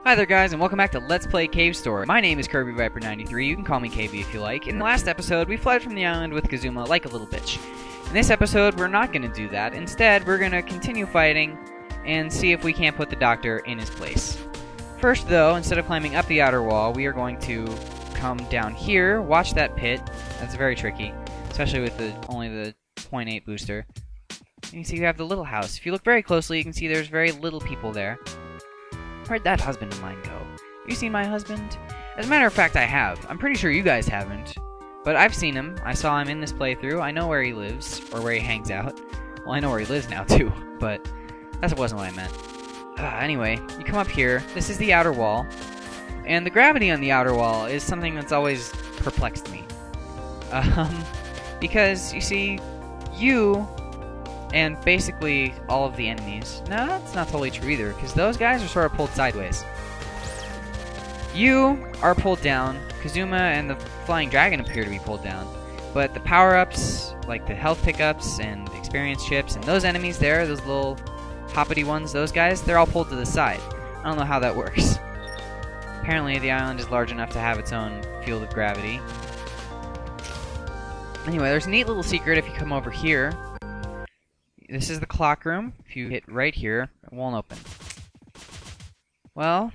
Hi there guys, and welcome back to Let's Play Cave Story. My name is Kirby Viper93, you can call me KB if you like. In the last episode, we fled from the island with Kazuma like a little bitch. In this episode, we're not going to do that. Instead, we're going to continue fighting and see if we can't put the doctor in his place. First though, instead of climbing up the outer wall, we are going to come down here, watch that pit. That's very tricky, especially with only the 0.8 booster. And you see you have the little house. If you look very closely, you can see there's very little people there. Where'd that husband of mine go? Have you seen my husband? As a matter of fact, I have. I'm pretty sure you guys haven't. But I've seen him. I saw him in this playthrough. I know where he lives, or where he hangs out. Well, I know where he lives now, too, but that wasn't what I meant. Anyway, you come up here. This is the outer wall. And the gravity on the outer wall is something that's always perplexed me. Because, you see, you and basically all of the enemies. No, that's not totally true either, because those guys are sort of pulled sideways. You are pulled down. Kazuma and the flying dragon appear to be pulled down. But the power-ups, like the health pickups and experience chips, and those enemies there, those little hoppity ones, those guys, they're all pulled to the side. I don't know how that works. Apparently the island is large enough to have its own field of gravity. Anyway, there's a neat little secret if you come over here. This is the clock room. If you hit right here, it won't open. Well,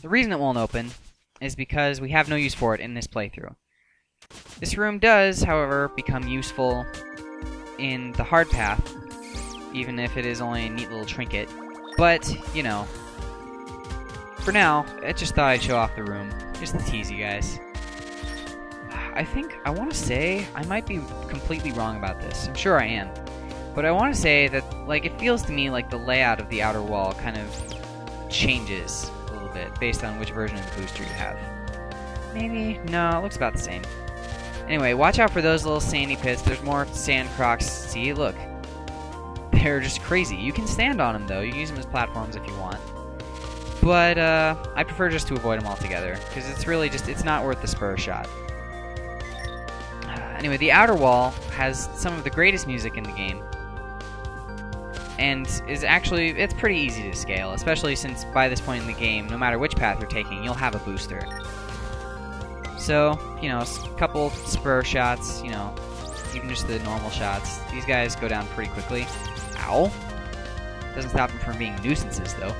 the reason it won't open is because we have no use for it in this playthrough. This room does, however, become useful in the hard path, even if it is only a neat little trinket. But, you know, for now, I just thought I'd show off the room, just to tease you guys. I want to say, I might be completely wrong about this. I'm sure I am. But I want to say that, like, it feels to me like the layout of the outer wall kind of changes a little bit based on which version of the booster you have. Maybe? No, it looks about the same. Anyway, watch out for those little sandy pits. There's more sand crocs. See, look. They're just crazy. You can stand on them, though. You can use them as platforms if you want. But, I prefer just to avoid them altogether, because it's really just, it's not worth the spur shot. Anyway, the outer wall has some of the greatest music in the game. And is actually, it's pretty easy to scale, especially since by this point in the game, no matter which path you're taking, you'll have a booster. So, you know, a couple spur shots, you know, even just the normal shots. These guys go down pretty quickly. Ow! Doesn't stop them from being nuisances, though.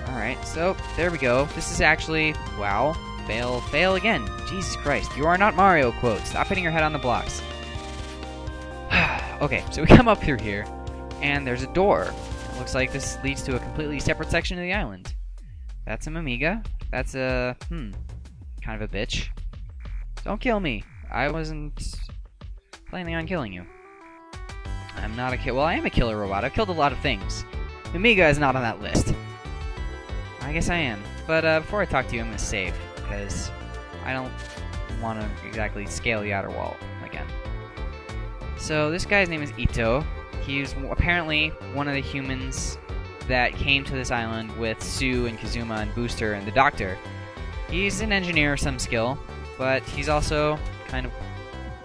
Alright, so, there we go. This is actually, wow, fail, fail again. Jesus Christ, you are not Mario, quote. Stop hitting your head on the blocks. Okay, so we come up through here, and there's a door. It looks like this leads to a completely separate section of the island. That's a Mimiga. That's a, kind of a bitch. Don't kill me. I wasn't planning on killing you. I'm not a well, I am a killer robot. I've killed a lot of things. Mimiga is not on that list. I guess I am. But before I talk to you, I'm going to save, because I don't want to exactly scale the outer wall again. So this guy's name is Ito. He's apparently one of the humans that came to this island with Sue and Kazuma and Booster and the Doctor. He's an engineer of some skill, but he's also kind of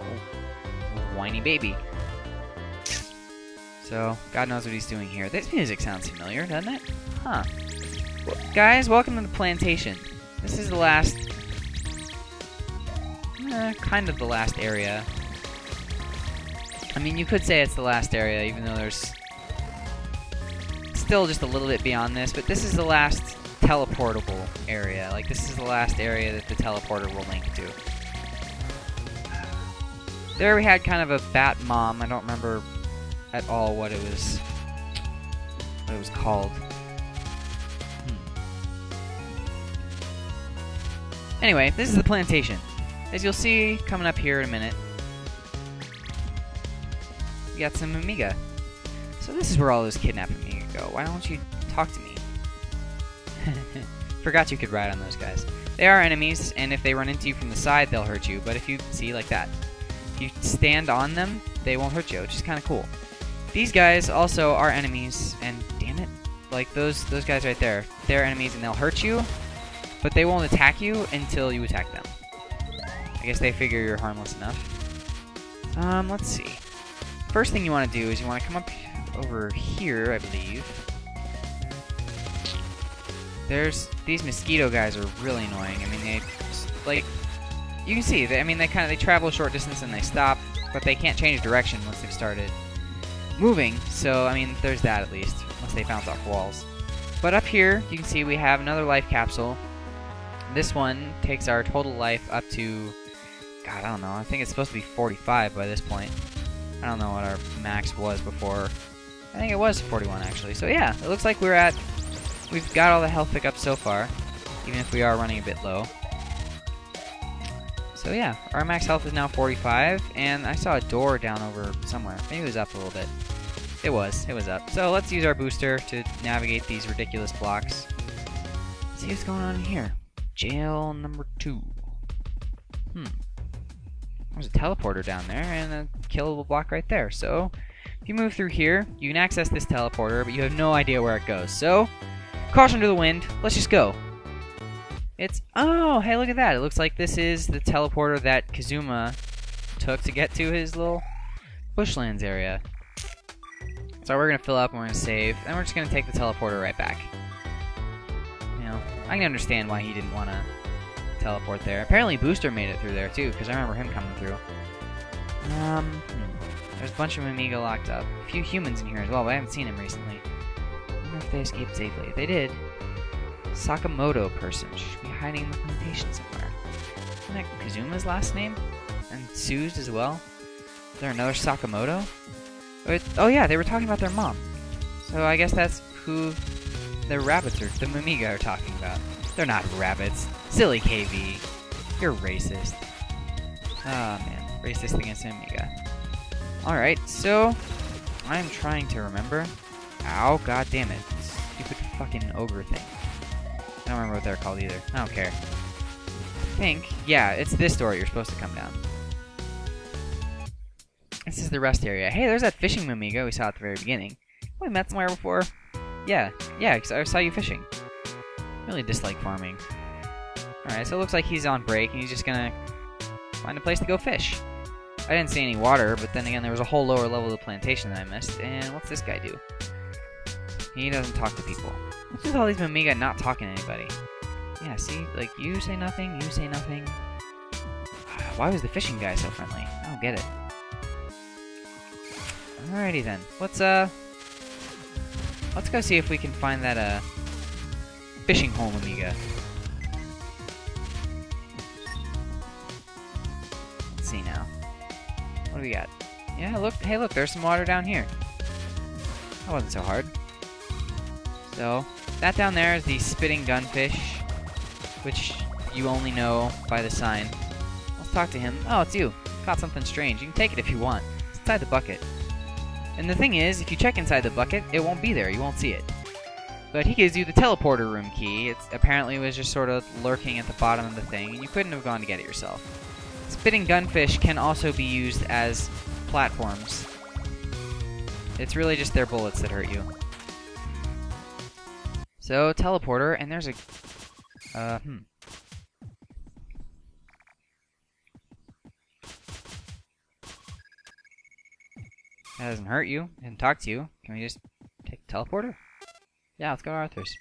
a whiny baby. So, God knows what he's doing here. This music sounds familiar, doesn't it? Huh. Guys, welcome to the Plantation. This is the last... kind of the last area. I mean, you could say it's the last area, even though there's still just a little bit beyond this, but this is the last teleportable area. Like, this is the last area that the teleporter will link to. There we had kind of a bat mom. I don't remember at all what it was called. Anyway, this is the Plantation. As you'll see coming up here in a minute, we got some Amiga. So this is where all those kidnapped Amiga go. Why don't you talk to me? Forgot you could ride on those guys. They are enemies, and if they run into you from the side, they'll hurt you. But if you see like that, if you stand on them, they won't hurt you, which is kind of cool. These guys also are enemies, and damn it, like those guys right there, they're enemies and they'll hurt you, but they won't attack you until you attack them. I guess they figure you're harmless enough. Let's see. First thing you want to do is you want to come up over here, I believe. these mosquito guys are really annoying. I mean, they like you can see. They travel a short distance and they stop, but they can't change direction once they've started moving. So I mean, there's that at least. Once they bounce off walls. But up here, you can see we have another life capsule. This one takes our total life up to, God, I don't know. I think it's supposed to be 45 by this point. I don't know what our max was before. I think it was 41 actually. So yeah, it looks like we've got all the health pickups so far, even if we are running a bit low. So yeah, our max health is now 45, and I saw a door down over somewhere. Maybe it was up a little bit. It was up. So let's use our booster to navigate these ridiculous blocks. Let's see what's going on here. Jail number 2. There's a teleporter down there and a killable block right there. So if you move through here, you can access this teleporter, but you have no idea where it goes. So caution to the wind. Let's just go. Oh, hey, look at that. It looks like this is the teleporter that Kazuma took to get to his little bushlands area. So we're going to fill up and we're going to save, and we're just going to take the teleporter right back. You know, I can understand why he didn't want to teleport there. Apparently Booster made it through there too, because I remember him coming through. There's a bunch of Amiga locked up. A few humans in here as well, but I haven't seen them recently. I wonder if they escaped safely. If they did, Sakamoto person should be hiding in the plantation somewhere. Isn't that Kazuma's last name? And Sue's as well? Is there another Sakamoto? Oh yeah, they were talking about their mom. So I guess that's who the rabbits are, the Amiga are talking about. They're not rabbits. Silly KV. You're racist. Ah, man. Racist against Amiga. Alright, so I'm trying to remember. Ow, god damn it. Stupid fucking ogre thing. I don't remember what they're called either. I don't care. I think, yeah, it's this door you're supposed to come down. This is the rest area. Hey, there's that fishing Amiga we saw at the very beginning. We met somewhere before. Yeah, because I saw you fishing. Really dislike farming. Alright, so it looks like he's on break and he's just gonna find a place to go fish. I didn't see any water, but then again there was a whole lower level of the plantation that I missed. And what's this guy do? He doesn't talk to people. What's with all these Amiga not talking to anybody? Yeah, see, like you say nothing, you say nothing. Why was the fishing guy so friendly? I don't get it. Alrighty then. Let's go see if we can find that fishing hole Amiga. Let's see now. What do we got? Yeah, look, hey look, there's some water down here. That wasn't so hard. So, that down there is the spitting gunfish, which you only know by the sign. Let's talk to him. Oh, it's you. Caught something strange. You can take it if you want. It's inside the bucket. And the thing is, if you check inside the bucket, it won't be there. You won't see it. But he gives you the teleporter room key. It apparently was just sort of lurking at the bottom of the thing, and you couldn't have gone to get it yourself. Spitting gunfish can also be used as platforms. It's really just their bullets that hurt you. So, teleporter, and there's a... That doesn't hurt you. It doesn't talk to you. Can we just take the teleporter? Yeah, let's go to Arthur's.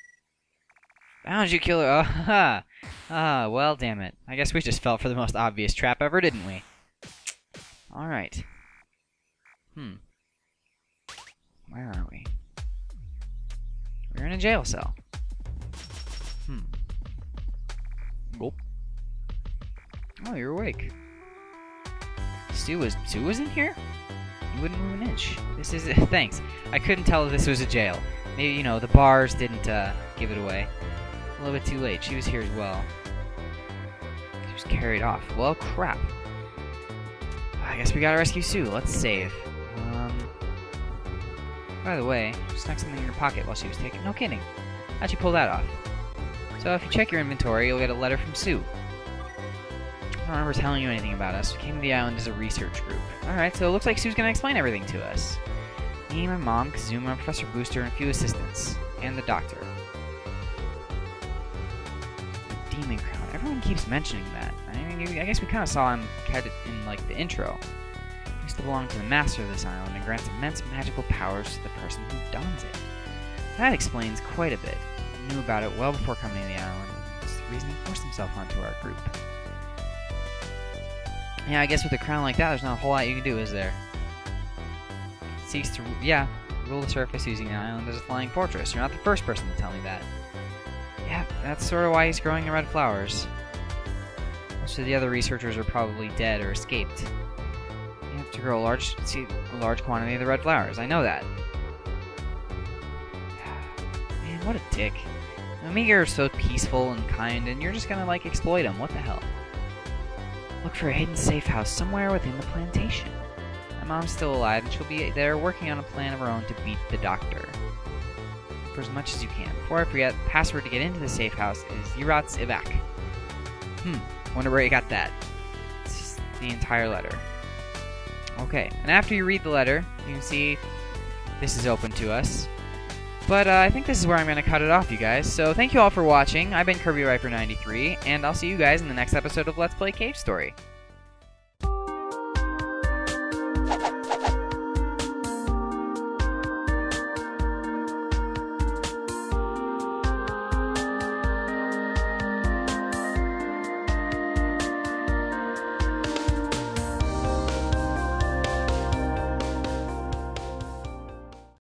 Found you, killer! Oh, haha! Ah, well, damn it. I guess we just fell for the most obvious trap ever, didn't we? Alright. Where are we? We're in a jail cell. Gulp. Oh, you're awake. Sue was in here? You wouldn't move an inch. This is... Thanks. I couldn't tell if this was a jail. Maybe, you know, the bars didn't give it away. A little bit too late. She was here as well. She was carried off. Well, crap. I guess we gotta rescue Sue. Let's save. By the way, she snuck something in her pocket while she was taking... No kidding. How'd you pull that off? So if you check your inventory, you'll get a letter from Sue. I don't remember telling you anything about us. We came to the island as a research group. Alright, so it looks like Sue's gonna explain everything to us. Me, my mom, Kazuma, Professor Booster, and a few assistants. And the doctor. The Demon Crown. Everyone keeps mentioning that. I mean, I guess we kind of saw him in, like, the intro. He used to belong to the master of this island and grants immense magical powers to the person who dons it. That explains quite a bit. knew about it well before coming to the island. It's the reason he forced himself onto our group. Yeah, I guess with a crown like that, there's not a whole lot you can do, is there? It seeks to, rule the surface using the island as a flying fortress. You're not the first person to tell me that. Yeah, that's sort of why he's growing the red flowers. Most of the other researchers are probably dead or escaped. You have to grow a large quantity of the red flowers. I know that. Man, what a dick. Omega are so peaceful and kind, and you're just gonna, like, exploit them. What the hell? Look for a hidden safe house somewhere within the plantation. My mom's still alive, and she'll be there working on a plan of her own to beat the doctor. For as much as you can. Before I forget, the password to get into the safe house is Yirats Evac. Wonder where you got that. It's just the entire letter. Okay, and after you read the letter, you can see this is open to us. But I think this is where I'm going to cut it off, you guys. So thank you all for watching. I've been Kirby Riper 93, and I'll see you guys in the next episode of Let's Play Cave Story.